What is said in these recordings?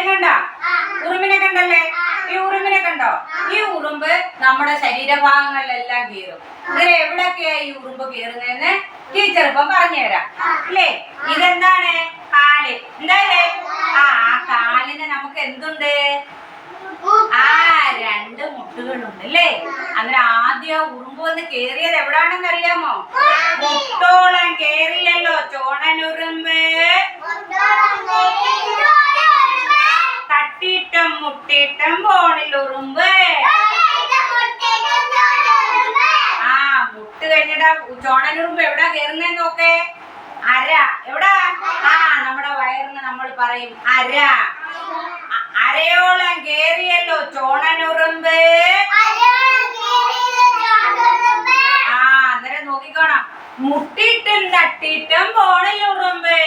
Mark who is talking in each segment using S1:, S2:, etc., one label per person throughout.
S1: കണ്ടോ ഉറുമ്പിനെ കണ്ടല്ലേ? ഈ ഉറുമ്പിനെ കണ്ടോ? ഈ ഉറുമ്പ് നമ്മുടെ ശരീരഭാഗങ്ങളിലെല്ലാം കീറും. ഇതിൽ എവിടൊക്കെയാ ഈ ഉറുമ്പ് കീറുന്നതെന്ന് ടീച്ചർ ഇപ്പം പറഞ്ഞുതരാം അല്ലേ? ഇതെന്താണ്? കാല്. എന്തായാലേ ആ കാലിന് നമുക്ക് എന്തുണ്ട്? രണ്ട് മുട്ടുകളുണ്ട് അല്ലേ? അന്നേരം ആദ്യം ഉറുമ്പ് വന്ന് കേറിയത് എവിടാണെന്ന് അറിയാമോ? മുട്ടോളം കേറിയല്ലോ ചോണനുറുമ്പ്. തട്ടിയിട്ടും മുട്ടിയിട്ടും പോണിലുറുമ്പ്. മുട്ട് കഴിഞ്ഞിട്ട് ചോണനുറുമ്പ് എവിടാ കേറുന്നേന്ന് നോക്കേ. അര. എവിടാ? നമ്മുടെ വയറിന് നമ്മൾ പറയും അര. അരയോളം കേറിയല്ലോ ചോണനുറുമ്പ്. അന്നേരം നോക്കിക്കോണം. മുട്ടിയിട്ടും തട്ടിയിട്ടും പോണിലുറുമ്പ്.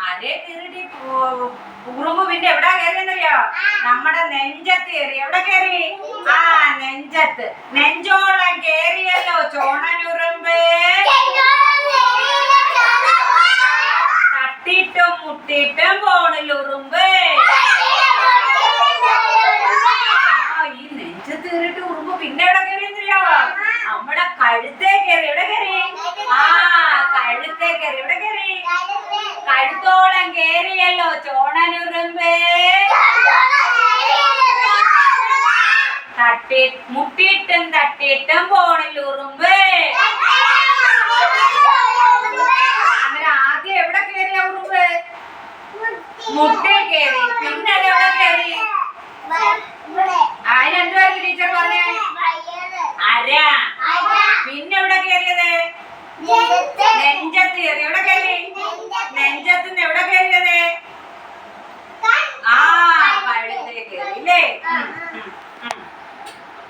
S1: അരേ കീറിട്ട് ഉറുമ്പ് പിന്നെ എവിടാ കയറിയെന്നറിയോ? നമ്മുടെ നെഞ്ചത്ത് കയറി. എവിടെ കയറി? നെഞ്ചത്ത്. നെഞ്ചോളം കേറിയല്ലോ ചോണനുറുമ്പ്. തട്ടിയിട്ടും മുട്ടിയിട്ടും പോണിലുറുമ്പ്. ഈ നെഞ്ചത്ത് കയറിയിട്ട് ഉറുമ്പ് പിന്നെ എവിടെ കയറിയെന്നറിയോ? നമ്മുടെ കഴുത്തേ കയറി. എവിടെ കയറി? കഴുത്തേ കയറി. എവിടെ കയറി? കഴുത്തോളം കേറിയല്ലോ ചോണനുറുമ്പ്. മുട്ടിയിട്ടും തട്ടിയിട്ടും പോണിലുറുമ്പ്. അങ്ങനെ ആദ്യം എവിടെ കയറിയ ഉറുമ്പ്? മുട്ടിൽ കയറി. പിന്നെ എവിടെ കയറി? അതിനെന്തുവായിരുന്നു ടീച്ചർ പറഞ്ഞേ? അര. പിന്നെ എവിടെ കയറിയത്? നെഞ്ചത്ത് കയറി. എവിടെ കയറി? നെഞ്ചത്തുനിന്ന് എവിടെ കയറിയത്? കഴുത്തേ കയറി അല്ലേ?